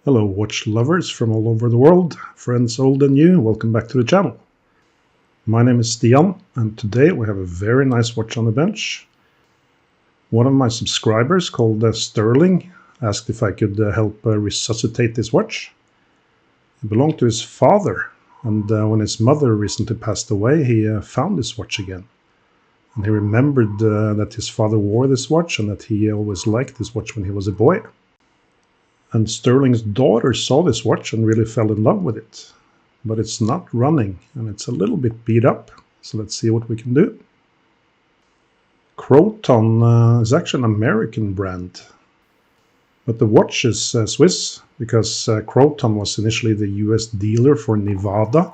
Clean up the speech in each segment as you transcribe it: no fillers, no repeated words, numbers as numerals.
Hello watch lovers from all over the world, friends old and new, welcome back to the channel. My name is Stian and today we have a very nice watch on the bench. One of my subscribers called Sterling asked if I could help resuscitate this watch. It belonged to his father, and when his mother recently passed away he found this watch again. And he remembered that his father wore this watch and that he always liked this watch when he was a boy. And Sterling's daughter saw this watch and really fell in love with it. But it's not running and it's a little bit beat up. So let's see what we can do. Croton is actually an American brand. But the watch is Swiss because Croton was initially the US dealer for Nevada.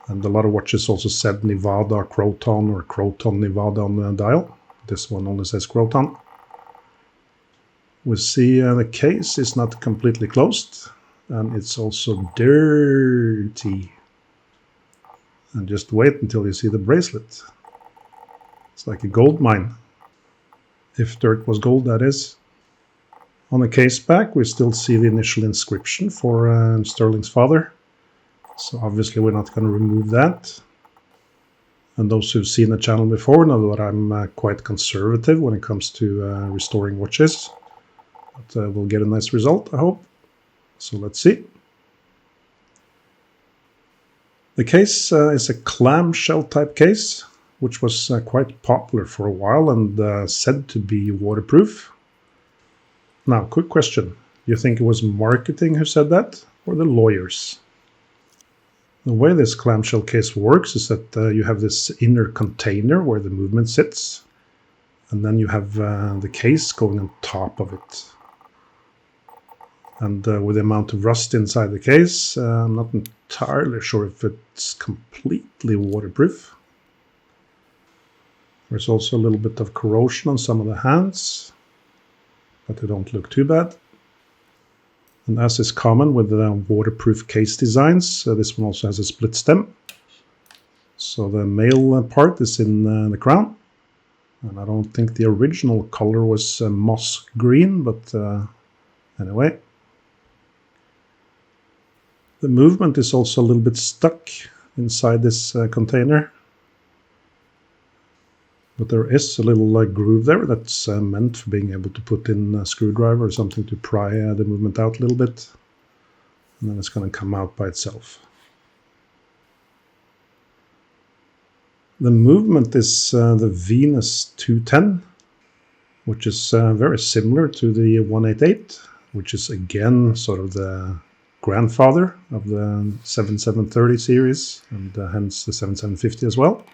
And a lot of watches also said Nevada Croton or Croton Nevada on the dial. This one only says Croton. We see the case is not completely closed and it's also dirty. And just wait until you see the bracelet. It's like a gold mine. If dirt was gold, that is. On the case back we still see the initial inscription for Sterling's father. So obviously we're not going to remove that. And those who've seen the channel before know that I'm quite conservative when it comes to restoring watches. But we'll get a nice result, I hope. So let's see. The case is a clamshell type case, which was quite popular for a while and said to be waterproof. Now, quick question. Do you think it was marketing who said that, or the lawyers? The way this clamshell case works is that you have this inner container where the movement sits, and then you have the case going on top of it. And with the amount of rust inside the case, I'm not entirely sure if it's completely waterproof. There's also a little bit of corrosion on some of the hands, but they don't look too bad. And as is common with the waterproof case designs, this one also has a split stem. So the male part is in the crown. And I don't think the original color was moss green, but anyway. The movement is also a little bit stuck inside this container. But there is a little groove there that's meant for being able to put in a screwdriver or something to pry the movement out a little bit. And then it's going to come out by itself. The movement is the Venus 210, which is very similar to the 188, which is again sort of the grandfather of the 7730 series and hence the 7750 as well.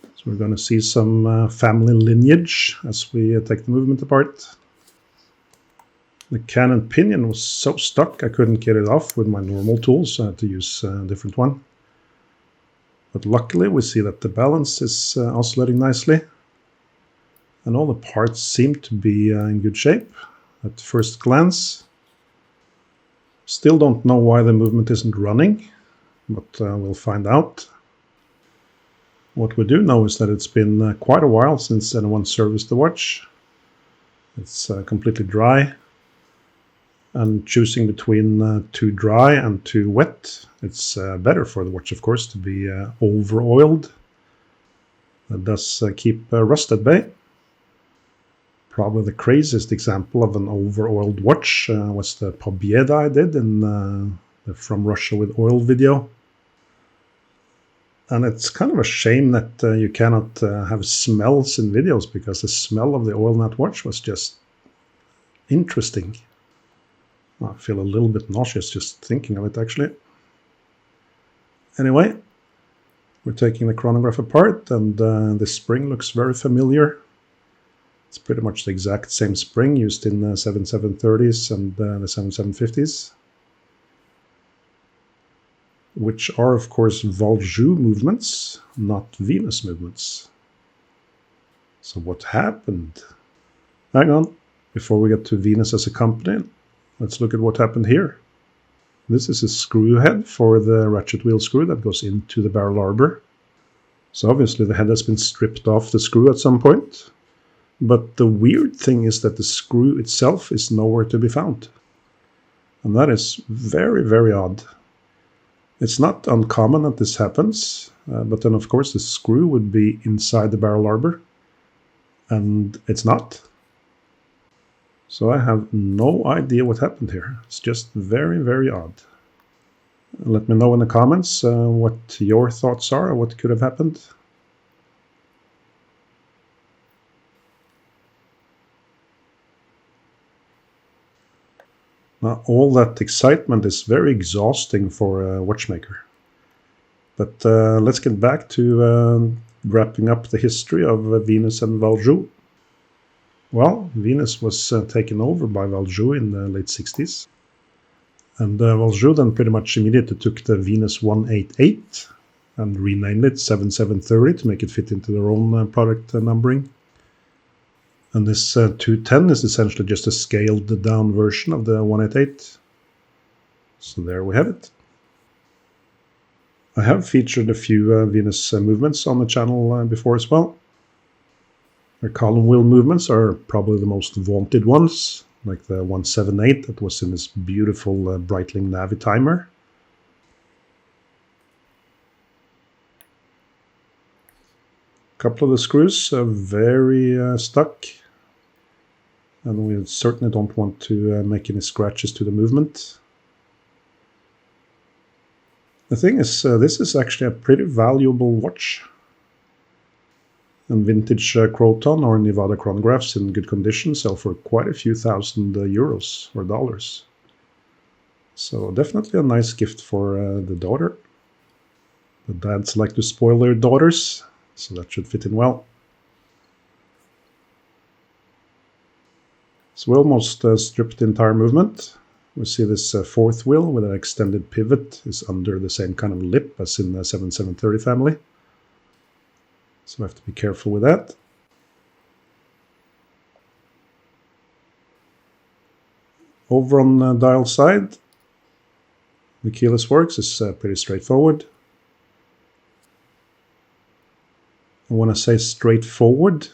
So we're going to see some family lineage as we take the movement apart. The cannon pinion was so stuck I couldn't get it off with my normal tools, so I had to use a different one. But luckily we see that the balance is oscillating nicely. And all the parts seem to be in good shape at first glance. Still don't know why the movement isn't running, but we'll find out. What we do know is that it's been quite a while since anyone serviced the watch. It's completely dry. And choosing between too dry and too wet, it's better for the watch, of course, to be over-oiled. That does keep rust at bay. Probably the craziest example of an over-oiled watch was the Pobjeda I did in the From Russia with Oil video. And it's kind of a shame that you cannot have smells in videos, because the smell of the oil in that watch was just interesting. I feel a little bit nauseous just thinking of it, actually. Anyway, we're taking the chronograph apart, and the spring looks very familiar. It's pretty much the exact same spring used in the 7730s and the 7750s. Which are, of course, Valjoux movements, not Venus movements. So what happened? Hang on, before we get to Venus as a company, let's look at what happened here. This is a screw head for the ratchet wheel screw that goes into the barrel arbor. So obviously the head has been stripped off the screw at some point. But the weird thing is that the screw itself is nowhere to be found. And that is very, very odd. It's not uncommon that this happens, but then of course the screw would be inside the barrel arbor, and it's not. So I have no idea what happened here. It's just very, very odd. Let me know in the comments what your thoughts are or what could have happened. Now, all that excitement is very exhausting for a watchmaker. But let's get back to wrapping up the history of Venus and Valjoux. Well, Venus was taken over by Valjoux in the late 60s. And Valjoux then pretty much immediately took the Venus 188 and renamed it 7730 to make it fit into their own product numbering. And this 210 is essentially just a scaled down version of the 188. So there we have it. I have featured a few Venus movements on the channel before as well. Their column wheel movements are probably the most vaunted ones, like the 178 that was in this beautiful Breitling Navi timer. A couple of the screws are very stuck, and we certainly don't want to make any scratches to the movement. The thing is, this is actually a pretty valuable watch. And vintage Croton or Nevada chronographs in good condition sell for quite a few thousand euros or dollars. So definitely a nice gift for the daughter. The dads like to spoil their daughters, so that should fit in well. So we almost stripped the entire movement. We see this fourth wheel with an extended pivot is under the same kind of lip as in the 7730 family. So we have to be careful with that. Over on the dial side, the keyless works is pretty straightforward. And when I say straightforward,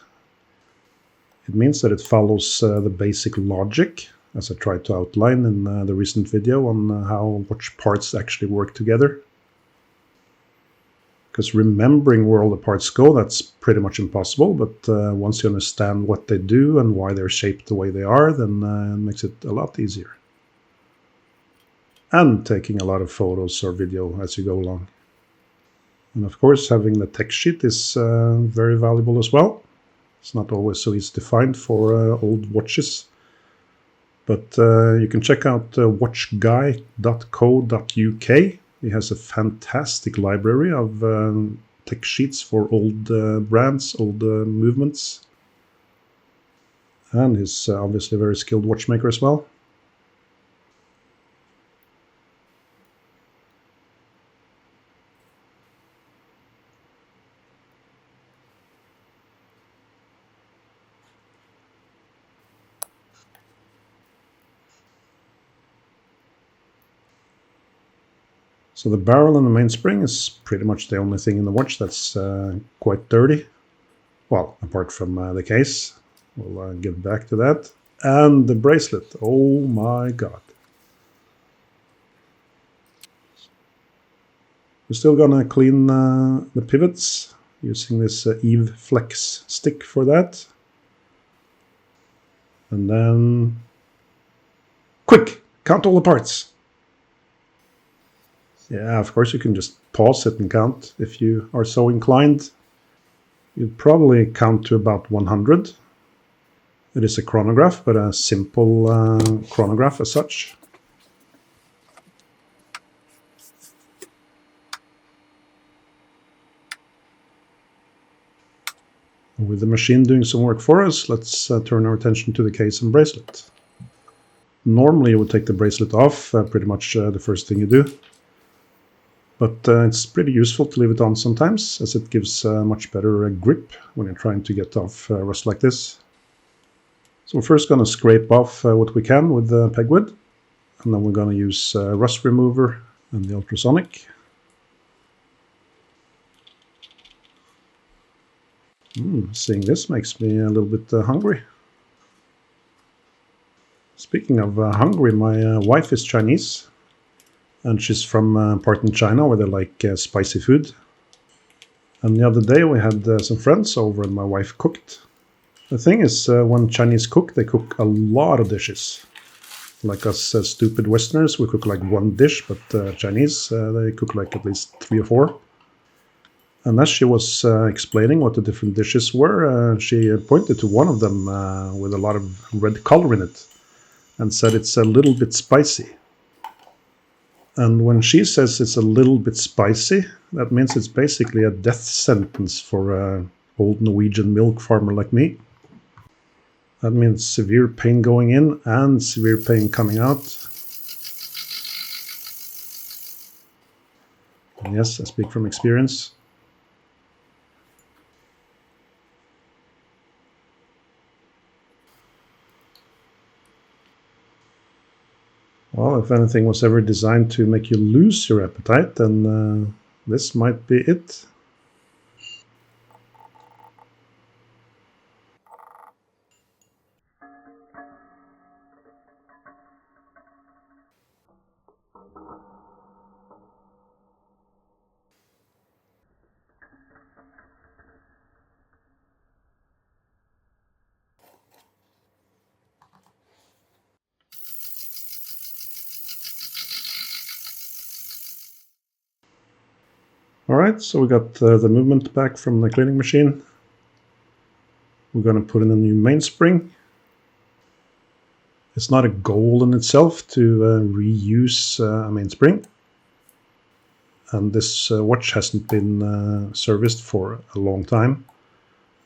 it means that it follows the basic logic, as I tried to outline in the recent video on how watch parts actually work together. Because remembering where all the parts go, that's pretty much impossible, but once you understand what they do and why they're shaped the way they are, then it makes it a lot easier. And taking a lot of photos or video as you go along. And of course, having the text sheet is very valuable as well. It's not always so easy to find for old watches. But you can check out watchguy.co.uk. He has a fantastic library of text sheets for old brands, old movements. And he's obviously a very skilled watchmaker as well. So the barrel and the mainspring is pretty much the only thing in the watch that's quite dirty. Well, apart from the case. We'll get back to that. And the bracelet. Oh my god. We're still gonna clean the pivots using this Eve Flex stick for that. And then... quick! Count all the parts! Yeah, of course you can just pause it and count if you are so inclined. You'd probably count to about 100. It is a chronograph, but a simple chronograph as such. With the machine doing some work for us, let's turn our attention to the case and bracelet. Normally you would take the bracelet off, pretty much the first thing you do. But it's pretty useful to leave it on sometimes, as it gives much better grip when you're trying to get off rust like this. So we're first going to scrape off what we can with the pegwood, and then we're going to use rust remover and the ultrasonic. Seeing this makes me a little bit hungry. Speaking of hungry, my wife is Chinese, and she's from part in China where they like spicy food. And the other day we had some friends over and my wife cooked. The thing is, when Chinese cook, they cook a lot of dishes. Like us stupid Westerners, we cook like one dish, but Chinese, they cook like at least 3 or 4. And as she was explaining what the different dishes were, she pointed to one of them with a lot of red color in it and said it's a little bit spicy. And when she says it's a little bit spicy, that means it's basically a death sentence for an old Norwegian milk farmer like me. That means severe pain going in and severe pain coming out. And yes, I speak from experience. Well, if anything was ever designed to make you lose your appetite, then this might be it. Alright, so we got the movement back from the cleaning machine. We're going to put in a new mainspring. It's not a goal in itself to reuse a mainspring. And this watch hasn't been serviced for a long time.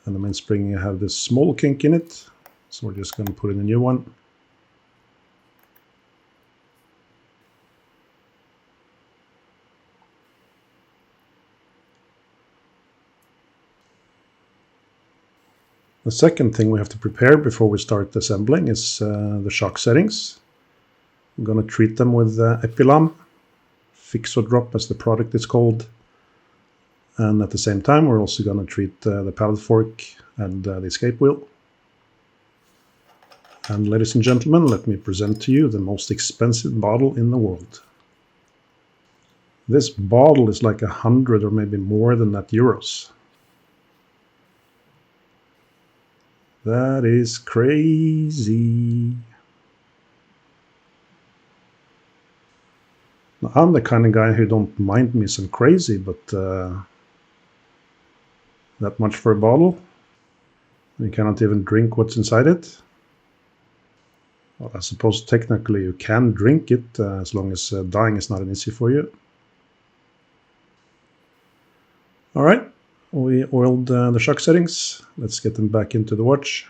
And the mainspring have this small kink in it. So we're just going to put in a new one. The second thing we have to prepare before we start assembling is the shock settings. I'm going to treat them with Epilam, fix or drop as the product is called. And at the same time we're also going to treat the pallet fork and the escape wheel. And ladies and gentlemen, let me present to you the most expensive bottle in the world. This bottle is like 100 or maybe more than that euros. That is crazy. Now, I'm the kind of guy who don't mind me some crazy, but that much for a bottle? You cannot even drink what's inside it? Well, I suppose technically you can drink it as long as dying is not an issue for you. Alright, we oiled the shock settings. Let's get them back into the watch.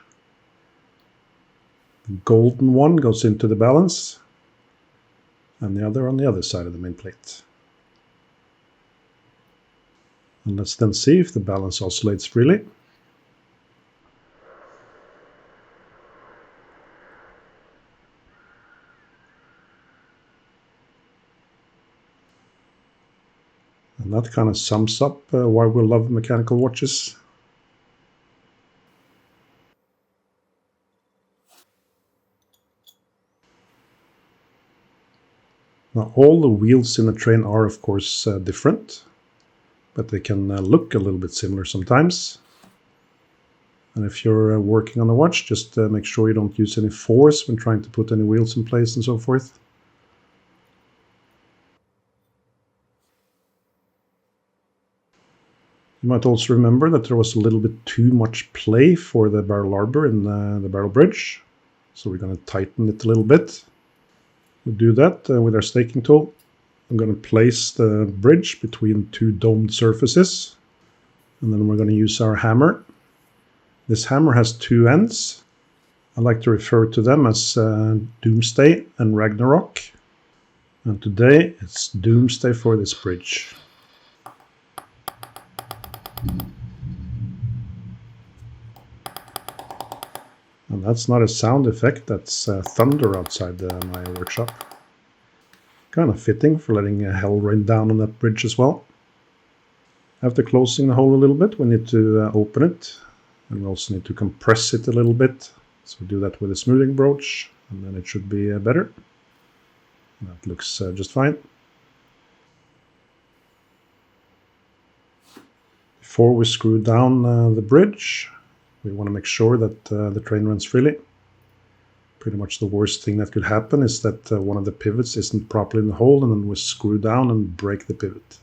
The golden one goes into the balance and the other on the other side of the main plate. And let's then see if the balance oscillates freely. And that kind of sums up why we love mechanical watches. Now all the wheels in the train are of course different, but they can look a little bit similar sometimes. And if you're working on the watch, just make sure you don't use any force when trying to put any wheels in place and so forth. You might also remember that there was a little bit too much play for the barrel arbor in the barrel bridge. So we're going to tighten it a little bit. We'll do that with our staking tool. I'm going to place the bridge between 2 domed surfaces. And then we're going to use our hammer. This hammer has 2 ends. I like to refer to them as Doomsday and Ragnarok. And today it's Doomsday for this bridge. And that's not a sound effect, that's thunder outside my workshop. Kind of fitting for letting hell rain down on that bridge as well. After closing the hole a little bit, we need to open it. And we also need to compress it a little bit. So we do that with a smoothing broach and then it should be better. That looks just fine. Before we screw down the bridge, we want to make sure that the train runs freely. Pretty much the worst thing that could happen is that one of the pivots isn't properly in the hole, and then we screw down and break the pivot.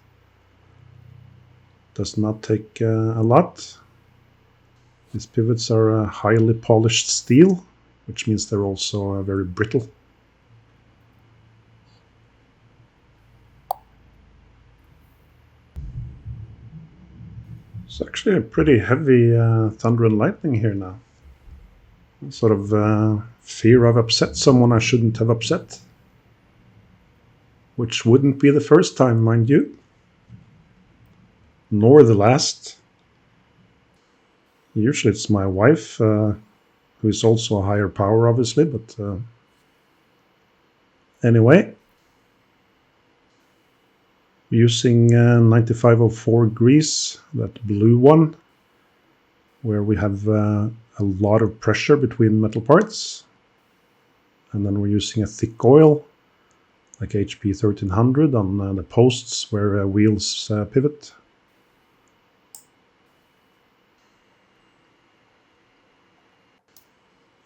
Does not take a lot. These pivots are highly polished steel, which means they're also very brittle. It's actually a pretty heavy thunder and lightning here now. Sort of fear I've upset someone I shouldn't have upset. Which wouldn't be the first time, mind you. Nor the last. Usually it's my wife, who is also a higher power, obviously, but anyway. Using 9504 grease, that blue one, where we have a lot of pressure between metal parts. And then we're using a thick oil, like HP 1300 on the posts where wheels pivot.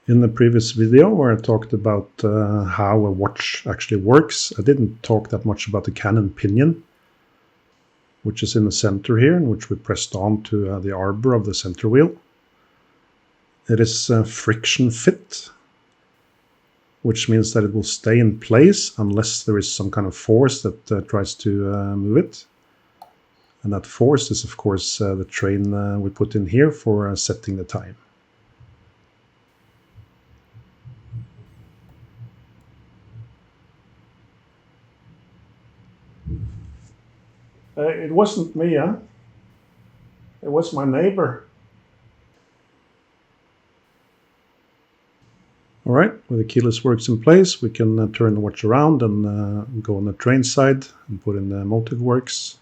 In the previous video where I talked about how a watch actually works, I didn't talk that much about the cannon pinion, which is in the center here, and which we pressed onto the arbor of the center wheel. It is friction fit, which means that it will stay in place unless there is some kind of force that tries to move it. And that force is, of course, the train we put in here for setting the time. It wasn't me, huh? It was my neighbor. All right, with the keyless works in place, we can turn the watch around and go on the train side and put in the motive works.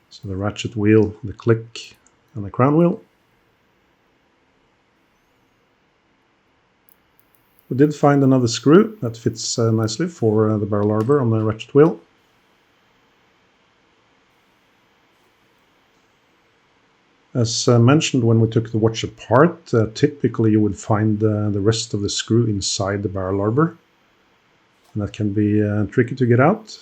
So the ratchet wheel, the click, and the crown wheel. We did find another screw that fits nicely for the barrel arbor on the ratchet wheel. As mentioned when we took the watch apart, typically you would find the rest of the screw inside the barrel arbor. And that can be tricky to get out.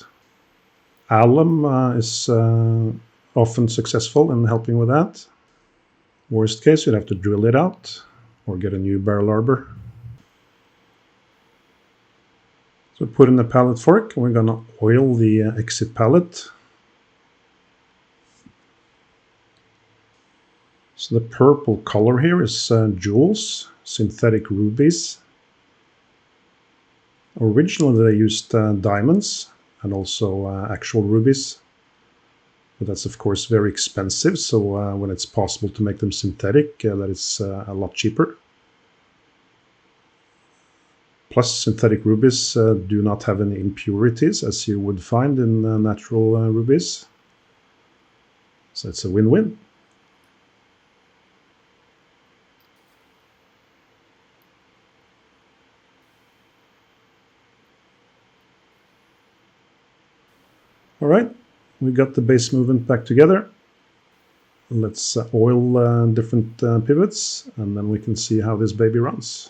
Alum is often successful in helping with that. Worst case, you'd have to drill it out or get a new barrel arbor. So put in the pallet fork, and we're going to oil the exit pallet. So the purple color here is jewels, synthetic rubies. Originally they used diamonds and also actual rubies. But that's of course very expensive, so when it's possible to make them synthetic, that is a lot cheaper. Plus synthetic rubies do not have any impurities as you would find in natural rubies. So it's a win-win. All right, we got the base movement back together. Let's oil different pivots, and then we can see how this baby runs.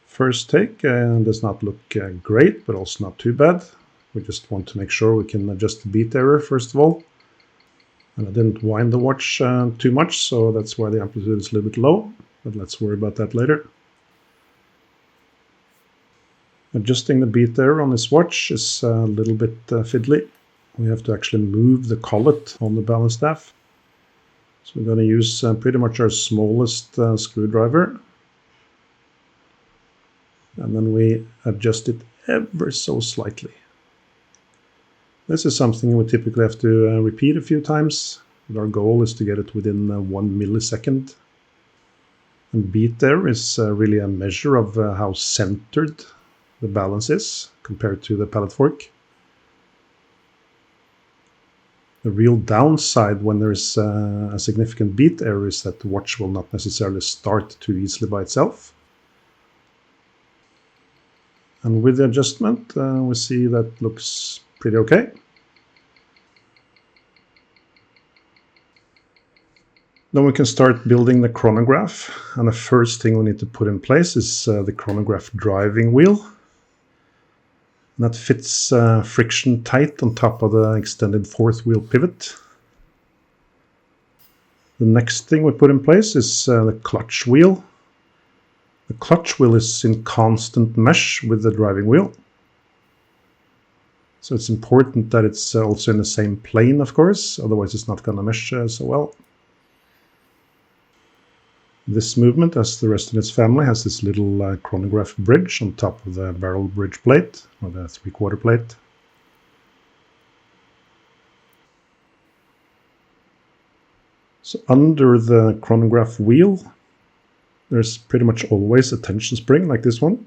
First take does not look great, but also not too bad. We just want to make sure we can adjust the beat error first of all. And I didn't wind the watch too much, so that's why the amplitude is a little bit low, but let's worry about that later. Adjusting the beat error on this watch is a little bit fiddly. We have to actually move the collet on the balance staff. So we're going to use pretty much our smallest screwdriver. And then we adjust it ever so slightly. This is something we typically have to repeat a few times, But our goal is to get it within 1 millisecond. And beat there is really a measure of how centered the balance is compared to the pallet fork. The real downside when there is a significant beat error is that the watch will not necessarily start too easily by itself. And with the adjustment, we see that looks pretty okay. Then we can start building the chronograph, and the first thing we need to put in place is the chronograph driving wheel. And that fits friction tight on top of the extended fourth wheel pivot. The next thing we put in place is the clutch wheel. The clutch wheel is in constant mesh with the driving wheel. So it's important that it's also in the same plane, of course, otherwise it's not going to mesh so well. This movement, as the rest of its family, has this little chronograph bridge on top of the barrel bridge plate, or the 3/4 plate. So under the chronograph wheel, there's pretty much always a tension spring like this one.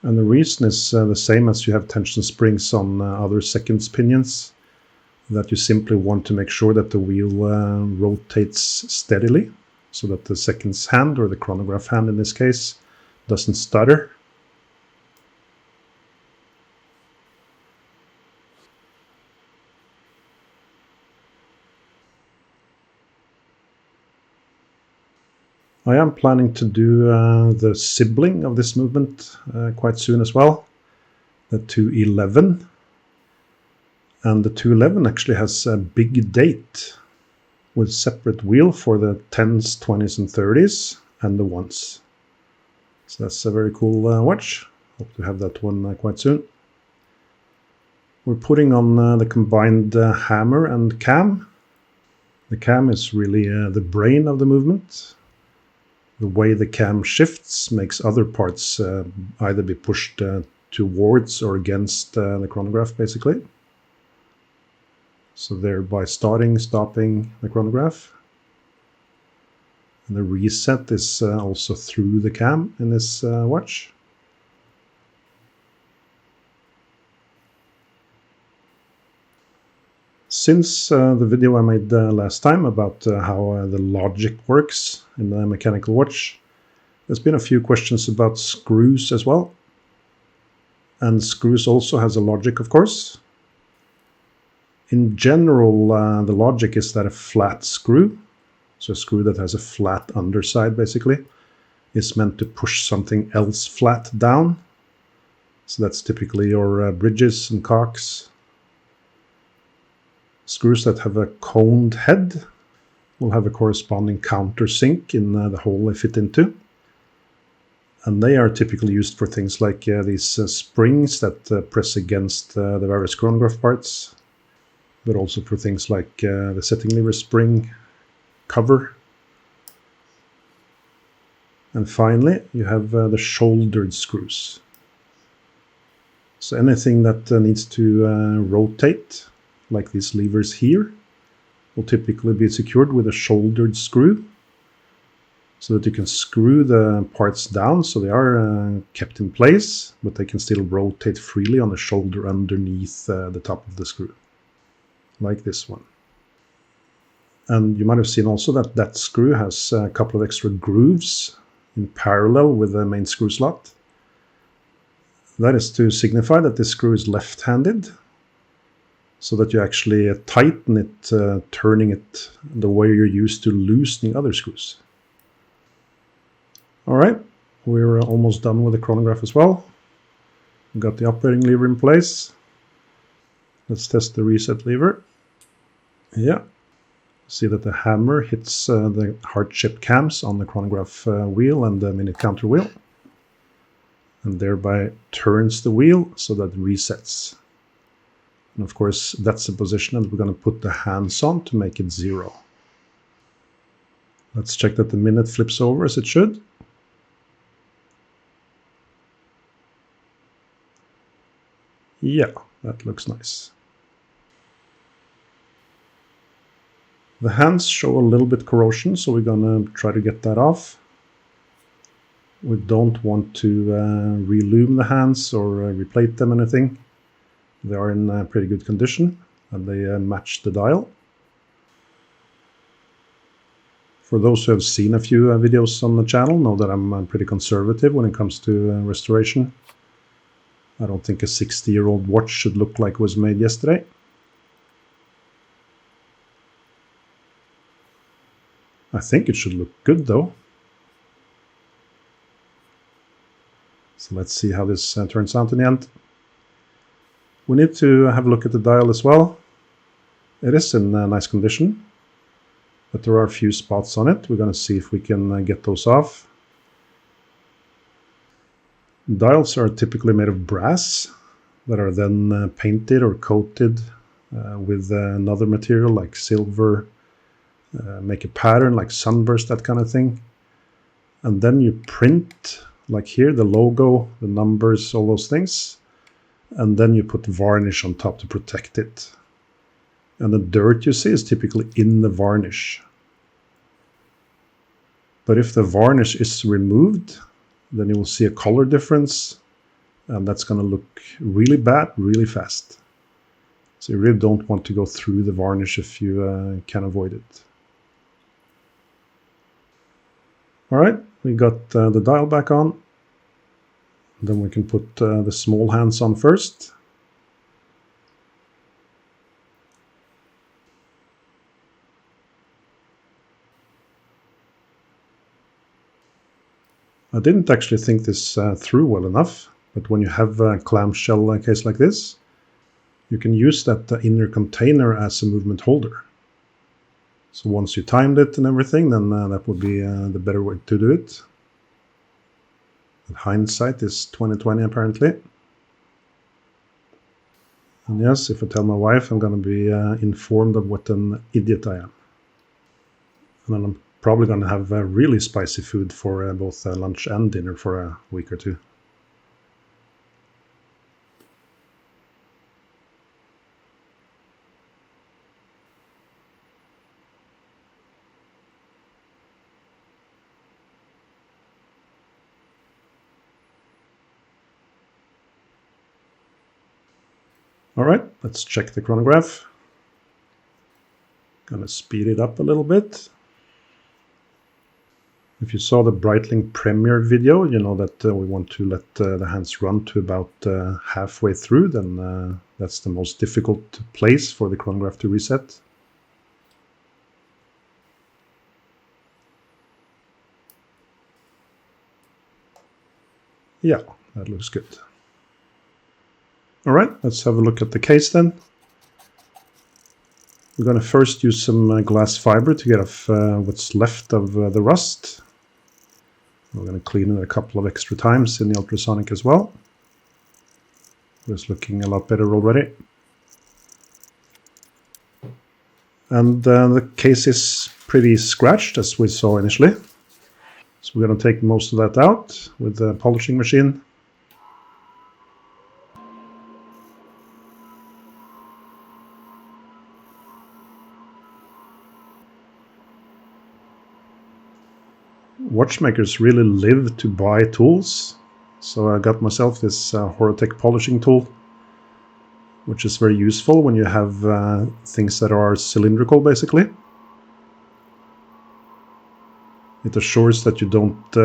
And the reason is the same as you have tension springs on other seconds pinions, that you simply want to make sure that the wheel rotates steadily, so that the seconds hand, or the chronograph hand in this case, doesn't stutter. I am planning to do the sibling of this movement quite soon as well, the 211. And the 211 actually has a big date with separate wheel for the 10s, 20s, and 30s, and the 1s. So that's a very cool watch. Hope to have that one quite soon. We're putting on the combined hammer and cam. The cam is really the brain of the movement. The way the cam shifts makes other parts either be pushed towards or against the chronograph, basically. So thereby starting, stopping the chronograph. And the reset is also through the cam in this watch. Since the video I made last time about how the logic works in the mechanical watch, there's been a few questions about screws as well. And screws also has a logic, of course. In general, the logic is that a flat screw, so a screw that has a flat underside basically, is meant to push something else flat down. So that's typically your bridges and cocks. Screws that have a coned head will have a corresponding countersink in the hole they fit into. And they are typically used for things like these springs that press against the various chronograph parts, but also for things like the setting lever spring cover. And finally, you have the shouldered screws. So anything that needs to rotate, like these levers here, will typically be secured with a shouldered screw, so that you can screw the parts down so they are kept in place, but they can still rotate freely on the shoulder underneath the top of the screw, like this one. And you might have seen also that that screw has a couple of extra grooves in parallel with the main screw slot. That is to signify that this screw is left-handed, so that you actually tighten it, turning it the way you're used to loosening other screws. All right, we're almost done with the chronograph as well. We've got the operating lever in place. Let's test the reset lever. Yeah, see that the hammer hits the heart-shaped cams on the chronograph wheel and the minute counter wheel, and thereby turns the wheel so that it resets. And of course, that's the position that we're going to put the hands on to make it 0. Let's check that the minute flips over as it should. Yeah, that looks nice. The hands show a little bit corrosion, so we're gonna try to get that off. We don't want to relume the hands or replate them or anything. They are in pretty good condition and they match the dial. For those who have seen a few videos on the channel know that I'm pretty conservative when it comes to restoration. I don't think a 60-year-old watch should look like it was made yesterday. I think it should look good though. So let's see how this turns out in the end. We need to have a look at the dial as well. It is in nice condition, but there are a few spots on it. We're going to see if we can get those off. Dials are typically made of brass that are then painted or coated with another material like silver, make a pattern like sunburst, that kind of thing. And then you print, like here, the logo, the numbers, all those things. And then you put varnish on top to protect it. And the dirt you see is typically in the varnish. But if the varnish is removed, then you will see a color difference, and that's going to look really bad really fast. So you really don't want to go through the varnish if you can avoid it. All right, we got the dial back on. Then we can put the small hands on first. I didn't actually think this through well enough, but when you have a clamshell case like this, you can use that inner container as a movement holder. So once you timed it and everything, then that would be the better way to do it. And hindsight is 20/20 apparently. And yes, if I tell my wife, I'm going to be informed of what an idiot I am. And then I'm probably going to have really spicy food for both lunch and dinner for a week or two. All right, let's check the chronograph. Gonna speed it up a little bit. If you saw the Breitling Premier video, you know that we want to let the hands run to about halfway through. Then that's the most difficult place for the chronograph to reset. Yeah, that looks good. All right, let's have a look at the case then. We're going to first use some glass fiber to get off what's left of the rust. We're going to clean it a couple of extra times in the ultrasonic as well. It's looking a lot better already. And the case is pretty scratched, as we saw initially. So we're going to take most of that out with the polishing machine. Watchmakers really live to buy tools, so I got myself this Horotech polishing tool, which is very useful when you have things that are cylindrical basically. It assures that you don't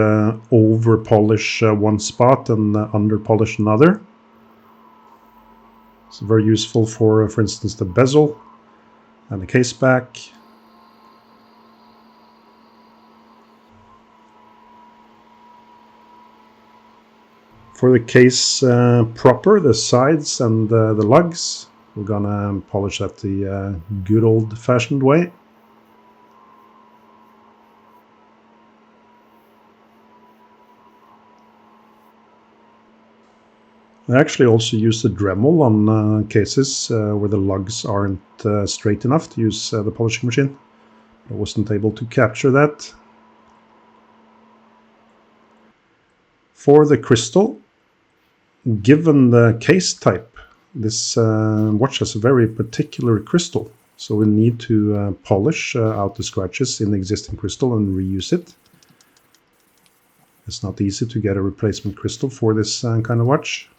over polish one spot and under polish another. It's very useful for instance, the bezel and the case back. For the case proper, the sides and the lugs, we're gonna polish that the good old-fashioned way. I actually also use the Dremel on cases where the lugs aren't straight enough to use the polishing machine. I wasn't able to capture that. For the crystal, given the case type, this watch has a very particular crystal. So we need to polish out the scratches in the existing crystal and reuse it. It's not easy to get a replacement crystal for this kind of watch.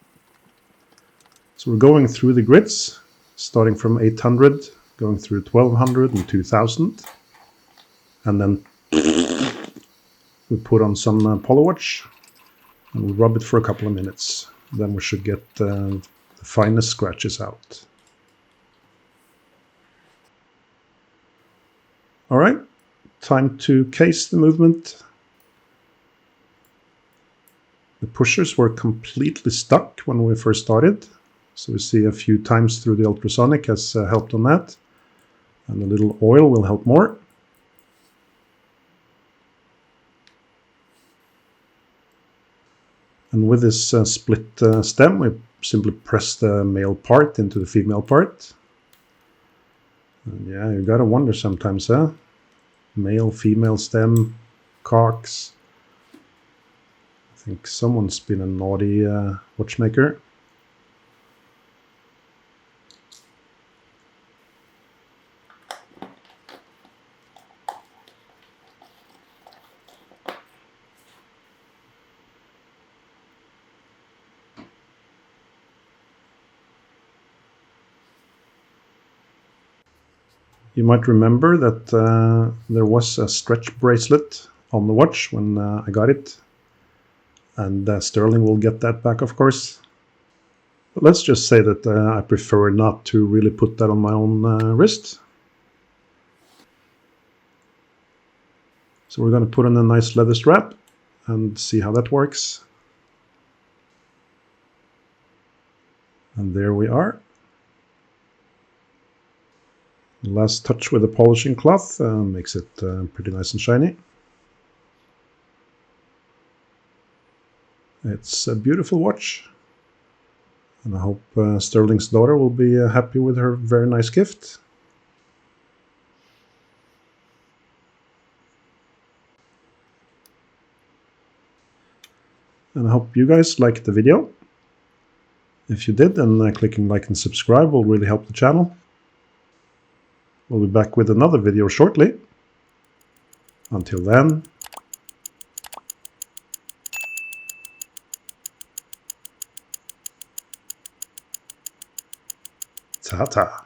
So we're going through the grids, starting from 800, going through 1200 and 2000. And then we put on some Polywatch and we rub it for a couple of minutes. Then we should get the finest scratches out. All right, time to case the movement. The pushers were completely stuck when we first started. So we see a few times through the ultrasonic has helped on that. And a little oil will help more. And with this split stem, we simply press the male part into the female part. And yeah, you gotta wonder sometimes, huh? Male, female stem, cocks. I think someone's been a naughty watchmaker. You might remember that there was a stretch bracelet on the watch when I got it. And Sterling will get that back, of course. But let's just say that I prefer not to really put that on my own wrist. So we're going to put on a nice leather strap and see how that works. And there we are. Last touch with the polishing cloth makes it pretty nice and shiny. It's a beautiful watch, and I hope Sterling's daughter will be happy with her very nice gift. And I hope you guys liked the video. If you did, then clicking like and subscribe will really help the channel. We'll be back with another video shortly. Until then, ta-ta.